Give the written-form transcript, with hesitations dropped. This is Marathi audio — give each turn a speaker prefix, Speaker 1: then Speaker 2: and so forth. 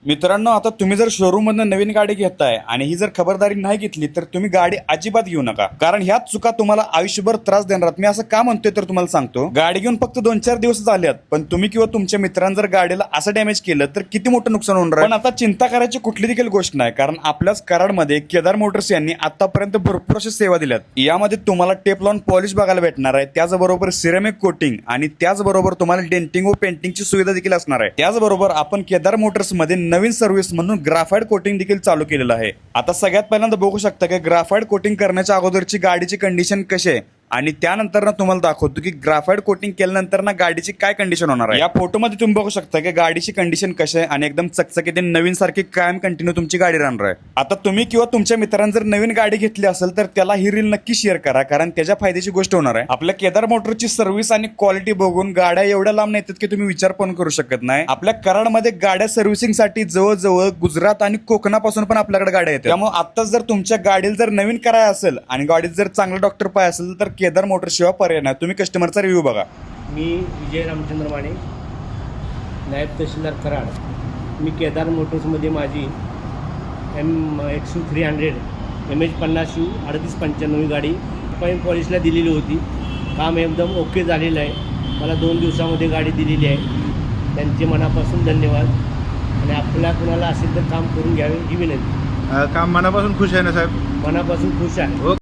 Speaker 1: मित्रांनो, आता तुम्ही जर शोरूम मधून नवीन गाडी घेताय आणि ही जर खबरदारी नाही घेतली तर तुम्ही गाडी अजिबात घेऊ नका, कारण ह्याच चुका तुम्हाला आयुष्यभर त्रास देणार. मी असं का म्हणतोय तर तुम्हाला सांगतो. गाडी घेऊन फक्त 2-4 दिवस झाल्यात, पण तुम्ही किंवा तुमच्या मित्रांनी जर गाडीला असं डॅमेज केलं तर किती मोठं नुकसान होणार आहे. पण आता चिंता करायची कुठली देखील गोष्ट नाही, कारण आपल्याच कराडमध्ये केदार मोटर्स यांनी आतापर्यंत भरपूर अशा सेवा दिल्यात. यामध्ये तुम्हाला टेप लावून पॉलिश बघायला भेटणार आहे, त्याचबरोबर सिरेमिक कोटिंग आणि त्याचबरोबर तुम्हाला डेंटिंग व पेंटिंगची सुविधा देखील असणार आहे. त्याचबरोबर आपण केदार मोटर्स मध्ये नवीन सर्व्हिस म्हणून ग्राफाइट कोटिंग देखील चालू केलेलं आहे. आता सगळ्यात पहिल्यांदा बघू शकता की ग्राफाइट कोटिंग करण्याच्या अगोदरची गाडीची कंडिशन कशी आहे आणि त्यानंतर तुम्हाला दाखवतो की ग्राफाइट कोटिंग केल्यानंतर ना गाडीची काय कंडिशन होणार आहे. या फोटोमध्ये तुम्ही बघू शकता की गाडीची कंडिशन कशी आहे आणि एकदम चकचकीत नवीन सारखी कायम कंटिन्यू तुमची गाडी राहणार आहे. आता तुम्ही किंवा तुमच्या मित्रांनी जर नवीन गाडी घेतली असेल तर त्याला ही रील नक्की शेअर करा, कारण त्याच्या फायद्याची गोष्ट होणार आहे. आपल्या केदार मोटरची सर्व्हिस आणि क्वालिटी बघून गाड्या एवढ्या लांब येतात की तुम्ही विचार पण करू शकत नाही. आपल्या कराडमध्ये गाड्या सर्व्हिसिंगसाठी जवळजवळ गुजरात आणि कोकणापासून पण आपल्याकडे गाड्या येतात. त्यामुळे आताच जर तुमच्या गाडीला जर नवीन करायचं असेल आणि गाडीत जर चांगला डॉक्टर पाय असेल तर केदार मोटर शिवाय पर्याय नाही. तुम्ही कस्टमरचा रिव्ह्यू बघा.
Speaker 2: मी विजय रामचंद्र माने, नायब तहसीलदार कराड. मी केदार मोटर्समध्ये माझी XU300 MH50U 3895 गाडी पॉलिशला दिलेली होती. काम एकदम ओके झालेलं आहे. मला 2 दिवसामध्ये गाडी दिलेली आहे. त्यांचे मनापासून धन्यवाद. आणि आपल्याला कुणाला असेल तर काम करून घ्यावे ही विनंती.
Speaker 3: काम मनापासून खुश आहे ना साहेब?
Speaker 2: मनापासून खुश आहे.